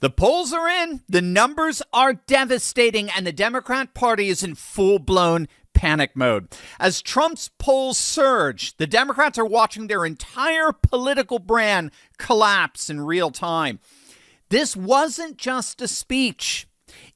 The polls are in, the numbers are devastating, and the Democrat Party is in full-blown panic mode. As Trump's polls surge, the Democrats are watching their entire political brand collapse in real time. This wasn't just a speech.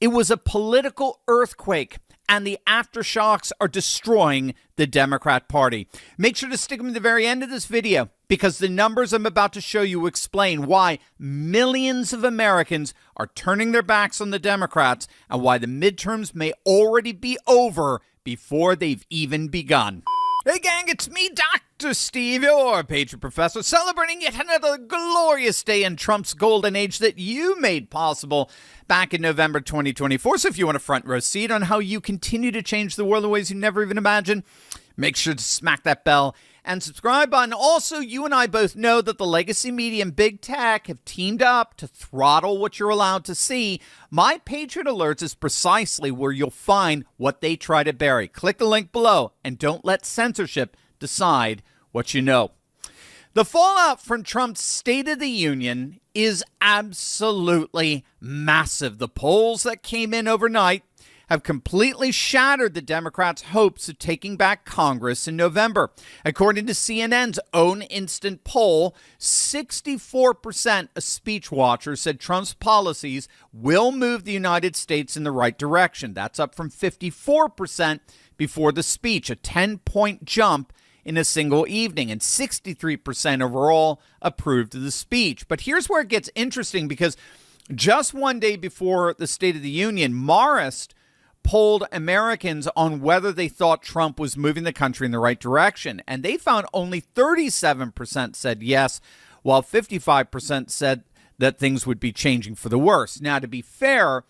It was a political earthquake, and the aftershocks are destroying the Democrat Party. Make sure to stick them to the very end of this video, because the numbers I'm about to show you explain why millions of Americans are turning their backs on the Democrats and why the midterms may already be over before they've even begun. Hey gang, it's me, Dr. Steve, your Patriot Professor, celebrating yet another glorious day in Trump's golden age that you made possible back in November 2024. So if you want a front row seat on how you continue to change the world in ways you never even imagined, make sure to smack that bell and subscribe button. Also, you and I both know that the legacy media and big tech have teamed up to throttle what you're allowed to see. My Patriot Alerts is precisely where you'll find what they try to bury. Click the link below and don't let censorship decide what you know. The fallout from Trump's State of the Union is absolutely massive. The polls that came in overnight have completely shattered the Democrats' hopes of taking back Congress in November. According to CNN's own instant poll, 64% of speech watchers said Trump's policies will move the United States in the right direction. That's up from 54% before the speech, a 10-point jump in a single evening, and 63% overall approved of the speech. But here's where it gets interesting, because just one day before the State of the Union, Marist polled Americans on whether they thought Trump was moving the country in the right direction. And they found only 37% said yes, while 55% said that things would be changing for the worse. Now, to be fair,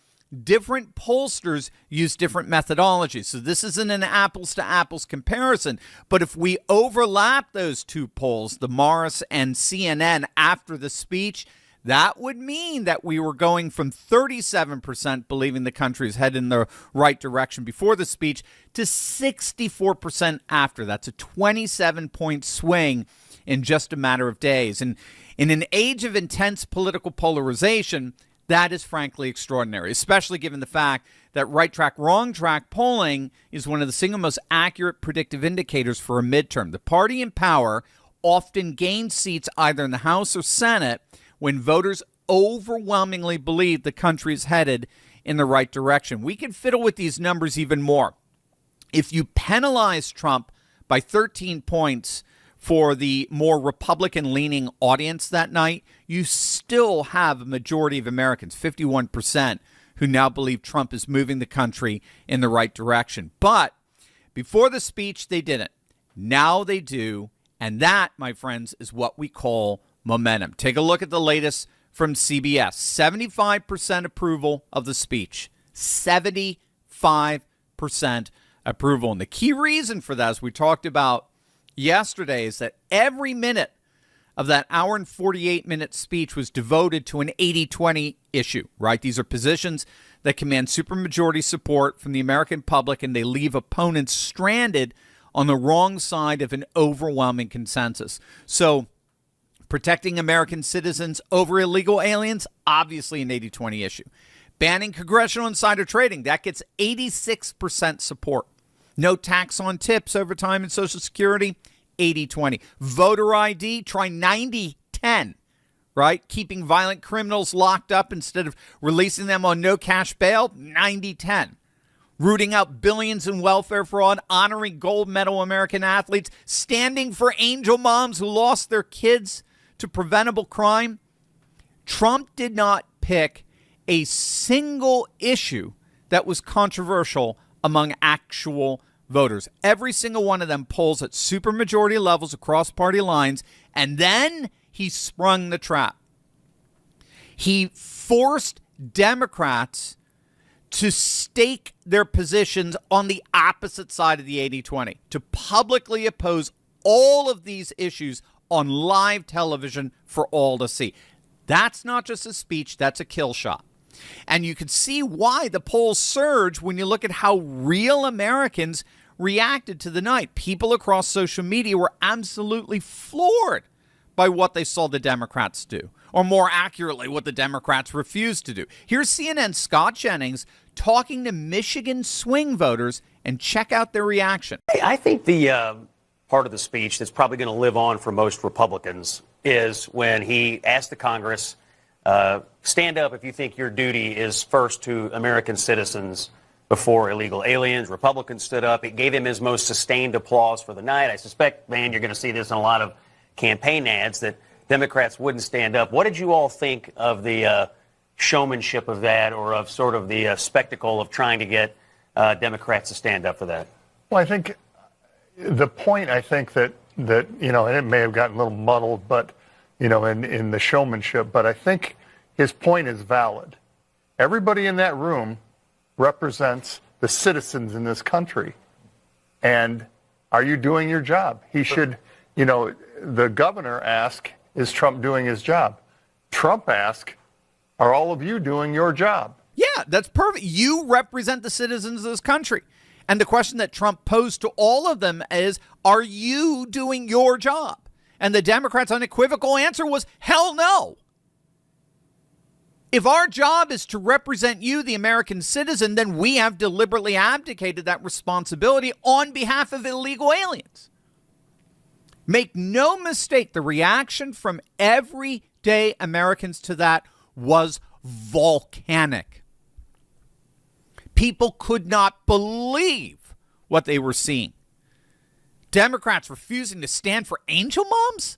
different pollsters use different methodologies. So this isn't an apples to apples comparison. But if we overlap those two polls, the Marist and CNN, after the speech, that would mean that we were going from 37% believing the country is headed in the right direction before the speech to 64% after. That's a 27-point swing in just a matter of days. And in an age of intense political polarization, that is frankly extraordinary, especially given the fact that right track, wrong track polling is one of the single most accurate predictive indicators for a midterm. The party in power often gains seats either in the House or Senate when voters overwhelmingly believe the country is headed in the right direction. We can fiddle with these numbers even more. If you penalize Trump by 13 points for the more Republican-leaning audience that night, you still have a majority of Americans, 51%, who now believe Trump is moving the country in the right direction. But before the speech, they didn't. Now they do. And that, my friends, is what we call momentum. Take a look at the latest from CBS. 75% approval of the speech. 75% approval. And the key reason for that, as we talked about yesterday, is that every minute of that hour and 48-minute speech was devoted to an 80-20 issue, right? These are positions that command supermajority support from the American public, and they leave opponents stranded on the wrong side of an overwhelming consensus. So protecting American citizens over illegal aliens, obviously an 80-20 issue. Banning congressional insider trading, that gets 86% support. No tax on tips, overtime, and Social Security, 80-20. Voter ID, try 90-10, right? Keeping violent criminals locked up instead of releasing them on no cash bail, 90-10. Rooting out billions in welfare fraud, honoring gold medal American athletes, standing for angel moms who lost their kids to preventable crime. Trump did not pick a single issue that was controversial among actual voters. Every single one of them polls at supermajority levels across party lines, and then he sprung the trap. He forced Democrats to stake their positions on the opposite side of the 80-20, to publicly oppose all of these issues on live television for all to see. That's not just a speech, that's a kill shot. And you can see why the polls surge when you look at how real Americans reacted to the night. People across social media were absolutely floored by what they saw the Democrats do. or more accurately, what the Democrats refused to do. Here's CNN's Scott Jennings talking to Michigan swing voters, and check out their reaction. I think the part of the speech that's probably going to live on for most Republicans is when he asked the Congress, stand up if you think your duty is first to American citizens before illegal aliens. Republicans stood up. It gave him his most sustained applause for the night. I suspect, man, you're going to see this in a lot of campaign ads, that Democrats wouldn't stand up. What did you all think of the showmanship of that, or of sort of the spectacle of trying to get Democrats to stand up for that? Well, I think the point, I think that and it may have gotten a little muddled, but, in the showmanship, but I think his point is valid. Everybody in that room represents the citizens in this country. And are you doing your job? He should, the governor asked, is Trump doing his job? Trump asked, are all of you doing your job? Yeah, that's perfect. You represent the citizens of this country. And the question that Trump posed to all of them is, are you doing your job? And the Democrats' unequivocal answer was, hell no. If our job is to represent you, the American citizen, then we have deliberately abdicated that responsibility on behalf of illegal aliens. Make no mistake, the reaction from everyday Americans to that was volcanic. People could not believe what they were seeing. Democrats refusing to stand for angel moms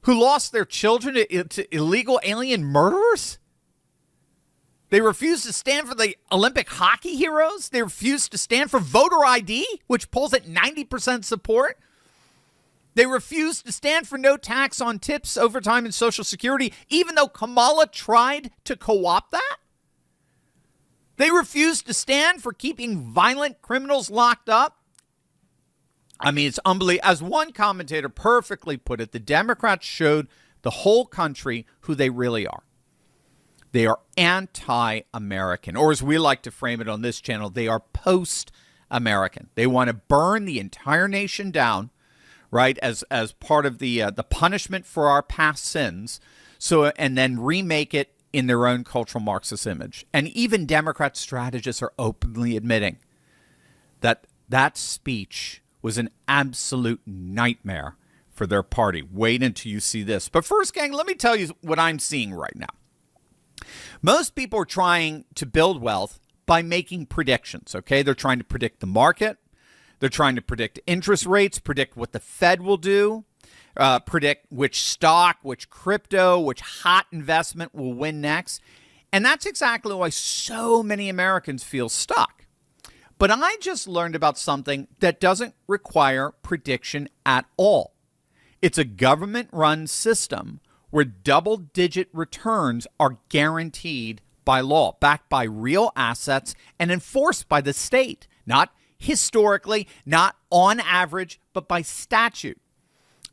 who lost their children to illegal alien murderers. They refused to stand for the Olympic hockey heroes. They refused to stand for voter ID, which polls at 90% support. They refused to stand for no tax on tips, overtime, and Social Security, even though Kamala tried to co-opt that. They refused to stand for keeping violent criminals locked up. I mean, it's unbelievable. As one commentator perfectly put it, the Democrats showed the whole country who they really are. They are anti-American, or as we like to frame it on this channel, they are post-American. They want to burn the entire nation down, right, as part of the punishment for our past sins, and then remake it in their own cultural Marxist image. And even Democrat strategists are openly admitting that that speech was an absolute nightmare for their party. Wait until you see this. But first, gang, let me tell you what I'm seeing right now. Most people are trying to build wealth by making predictions, okay? They're trying to predict the market. They're trying to predict interest rates, predict what the Fed will do, predict which stock, which crypto, which hot investment will win next. And that's exactly why so many Americans feel stuck. But I just learned about something that doesn't require prediction at all. It's a government-run system where double-digit returns are guaranteed by law, backed by real assets and enforced by the state, not historically, not on average, but by statute.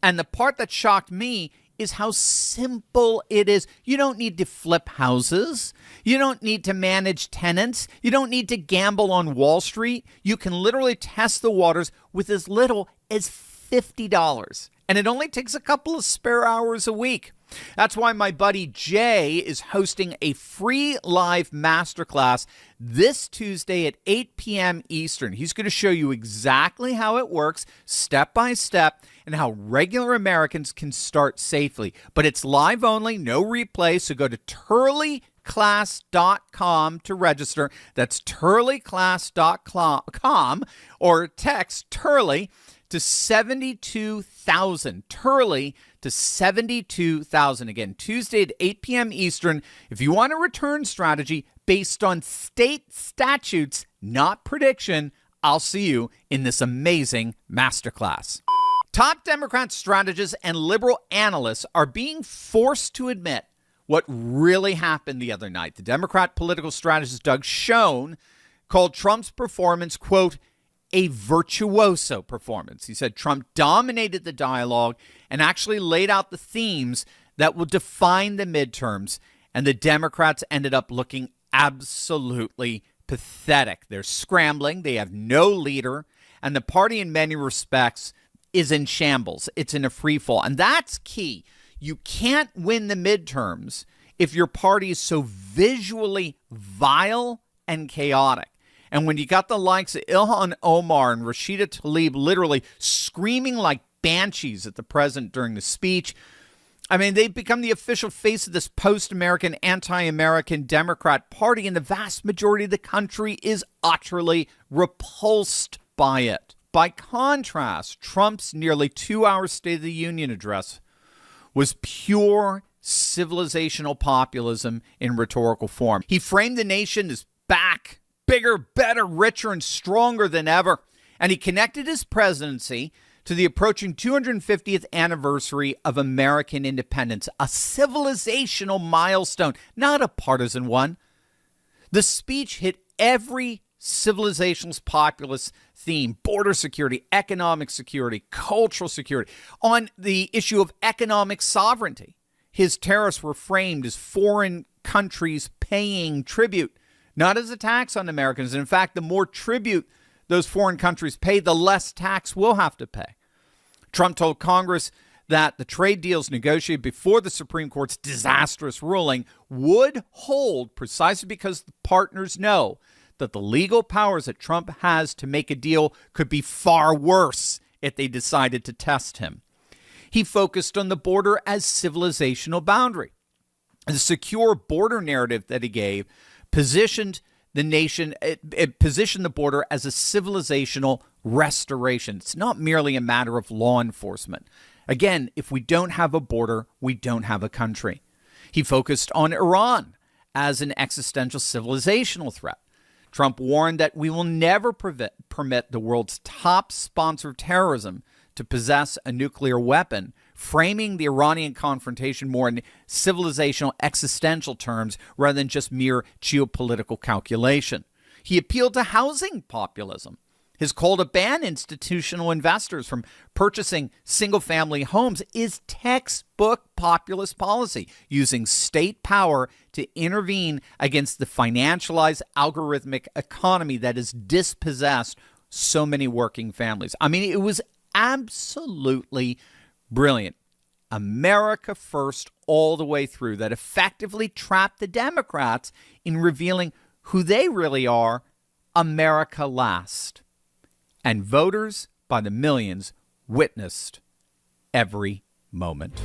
And the part that shocked me is how simple it is. You don't need to flip houses. You don't need to manage tenants. You don't need to gamble on Wall Street. You can literally test the waters with as little as $50. And it only takes a couple of spare hours a week. That's why my buddy Jay is hosting a free live masterclass this Tuesday at 8 p.m. Eastern. He's going to show you exactly how it works, step by step, and how regular Americans can start safely. But it's live only, no replay, so go to turleyclass.com to register. That's turleyclass.com, or text Turley to 72,000. Turley to 72,000. Again, Tuesday at 8 p.m. Eastern. If you want a return strategy based on state statutes, not prediction, I'll see you in this amazing masterclass. Top Democrat strategists and liberal analysts are being forced to admit what really happened the other night. The Democrat political strategist Doug Schoen called Trump's performance, quote, a virtuoso performance. He said Trump dominated the dialogue and actually laid out the themes that will define the midterms, and the Democrats ended up looking absolutely pathetic. They're scrambling. They have no leader, and the party in many respects is in shambles. It's in a free fall, and that's key. You can't win the midterms if your party is so visually vile and chaotic. And when you got the likes of Ilhan Omar and Rashida Tlaib literally screaming like banshees at the president during the speech, I mean, they've become the official face of this post-American, anti-American Democrat Party, and the vast majority of the country is utterly repulsed by it. By contrast, Trump's nearly 2-hour State of the Union address was pure civilizational populism in rhetorical form. He framed the nation as back, bigger, better, richer, and stronger than ever. And he connected his presidency to the approaching 250th anniversary of American independence, a civilizational milestone, not a partisan one. The speech hit every civilization's populist theme: border security, economic security, cultural security. On the issue of economic sovereignty, his tariffs were framed as foreign countries paying tribute, not as a tax on Americans. And in fact, the more tribute those foreign countries pay, the less tax we'll have to pay. Trump told Congress that the trade deals negotiated before the Supreme Court's disastrous ruling would hold precisely because the partners know that the legal powers that Trump has to make a deal could be far worse if they decided to test him. He focused on the border as civilizational boundary. The secure border narrative that he gave positioned the nation, it positioned the border as a civilizational restoration. It's not merely a matter of law enforcement. Again, if we don't have a border, we don't have a country. He focused on Iran as an existential civilizational threat. Trump warned that we will never permit the world's top sponsor of terrorism to possess a nuclear weapon, framing the Iranian confrontation more in civilizational existential terms rather than just mere geopolitical calculation. He appealed to housing populism. His call to ban institutional investors from purchasing single-family homes is textbook populist policy, using state power to intervene against the financialized algorithmic economy that has dispossessed so many working families. I mean, it was absolutely brilliant. America first all the way through, that effectively trapped the Democrats in revealing who they really are, America last. And voters by the millions witnessed every moment.